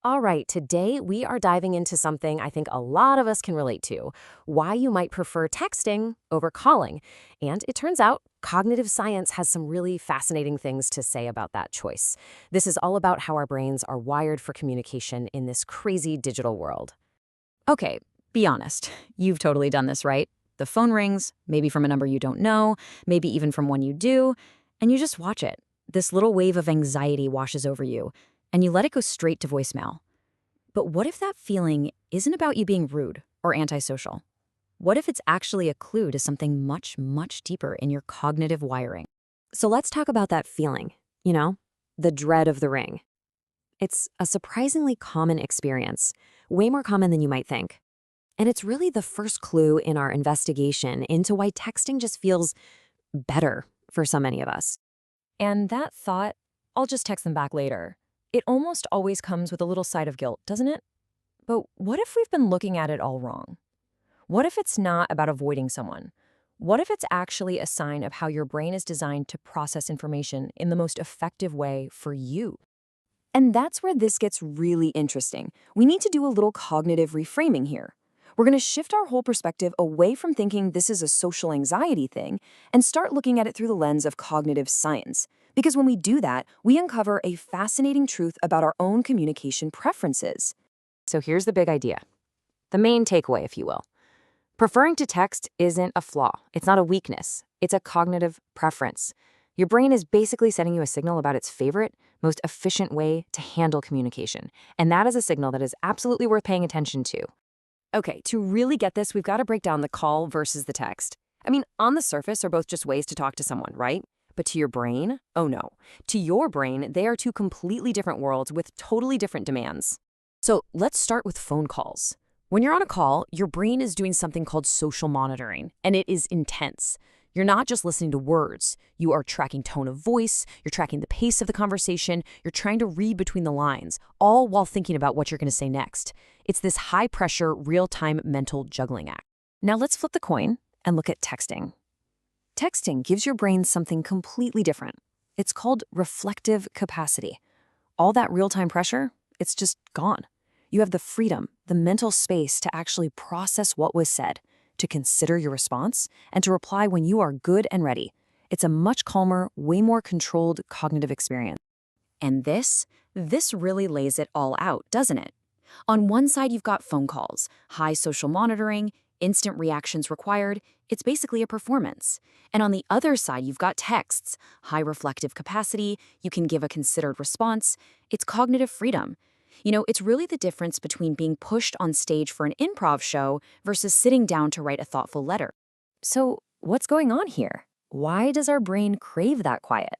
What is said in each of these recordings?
All right, today we are diving into something I think a lot of us can relate to: why you might prefer texting over calling. And it turns out cognitive science has some really fascinating things to say about that choice. This is all about how our brains are wired for communication in this crazy digital world. Okay, be honest. You've totally done this, right? The phone rings, maybe from a number you don't know, maybe even from one you do, and you just watch it. This little wave of anxiety washes over you, and you let it go straight to voicemail. But what if that feeling isn't about you being rude or antisocial? What if it's actually a clue to something much, much deeper in your cognitive wiring? So let's talk about that feeling, you know, the dread of the ring. It's a surprisingly common experience, way more common than you might think. And it's really the first clue in our investigation into why texting just feels better for so many of us. And that thought, I'll just text them back later, it almost always comes with a little side of guilt, doesn't it? But what if we've been looking at it all wrong? What if it's not about avoiding someone? What if it's actually a sign of how your brain is designed to process information in the most effective way for you? And that's where this gets really interesting. We need to do a little cognitive reframing here. We're going to shift our whole perspective away from thinking this is a social anxiety thing and start looking at it through the lens of cognitive science. Because when we do that, we uncover a fascinating truth about our own communication preferences. So here's the big idea, the main takeaway, if you will. Preferring to text isn't a flaw. It's not a weakness. It's a cognitive preference. Your brain is basically sending you a signal about its favorite, most efficient way to handle communication. And that is a signal that is absolutely worth paying attention to. Okay, to really get this, we've got to break down the call versus the text. I mean, on the surface are both just ways to talk to someone, right? But to your brain, oh no. To your brain, they are two completely different worlds with totally different demands. So let's start with phone calls. When you're on a call, your brain is doing something called social monitoring, and it is intense. You're not just listening to words. You are tracking tone of voice, you're tracking the pace of the conversation, you're trying to read between the lines, all while thinking about what you're going to say next. It's this high-pressure, real-time mental juggling act. Now let's flip the coin and look at texting. Texting gives your brain something completely different. It's called reflective capacity. All that real-time pressure, it's just gone. You have the freedom, the mental space to actually process what was said, to consider your response, and to reply when you are good and ready. It's a much calmer, way more controlled cognitive experience. And this really lays it all out, doesn't it? On one side, you've got phone calls, high social monitoring, instant reactions required. It's basically a performance. And on the other side, you've got texts, high reflective capacity, you can give a considered response. It's cognitive freedom. You know, it's really the difference between being pushed on stage for an improv show versus sitting down to write a thoughtful letter. So, what's going on here? Why does our brain crave that quiet?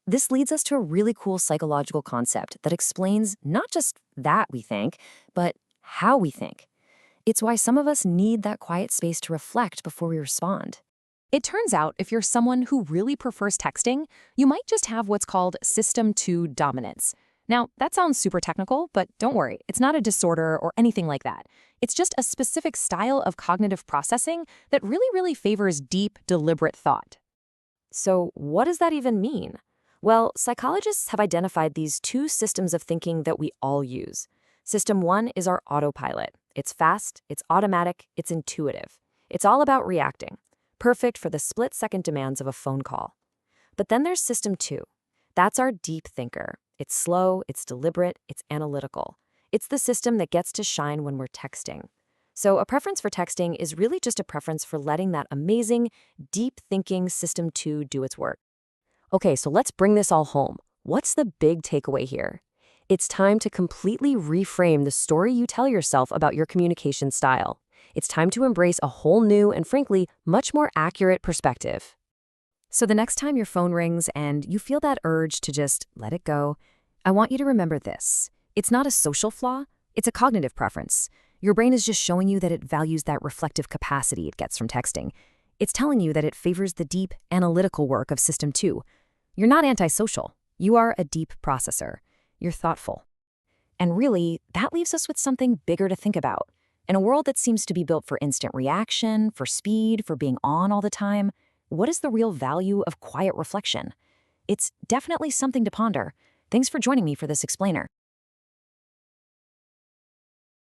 This leads us to a really cool psychological concept that explains not just that we think, but how we think. It's why some of us need that quiet space to reflect before we respond. It turns out if you're someone who really prefers texting, you might just have what's called System 2 dominance. Now, that sounds super technical, but don't worry, it's not a disorder or anything like that. It's just a specific style of cognitive processing that really favors deep, deliberate thought. So, what does that even mean? Well, psychologists have identified these two systems of thinking that we all use. System 1 is our autopilot. It's fast, it's automatic, it's intuitive. It's all about reacting, perfect for the split-second demands of a phone call. But then there's System 2. That's our deep thinker. It's slow, it's deliberate, it's analytical. It's the system that gets to shine when we're texting. So a preference for texting is really just a preference for letting that amazing, deep-thinking System 2 do its work. Okay, so let's bring this all home. What's the big takeaway here? It's time to completely reframe the story you tell yourself about your communication style. It's time to embrace a whole new and frankly, much more accurate perspective. So the next time your phone rings and you feel that urge to just let it go, I want you to remember this. It's not a social flaw, it's a cognitive preference. Your brain is just showing you that it values that reflective capacity it gets from texting. It's telling you that it favors the deep, analytical work of System 2. You're not antisocial. You are a deep processor. You're thoughtful. And really, that leaves us with something bigger to think about. In a world that seems to be built for instant reaction, for speed, for being on all the time, what is the real value of quiet reflection? It's definitely something to ponder. Thanks for joining me for this explainer.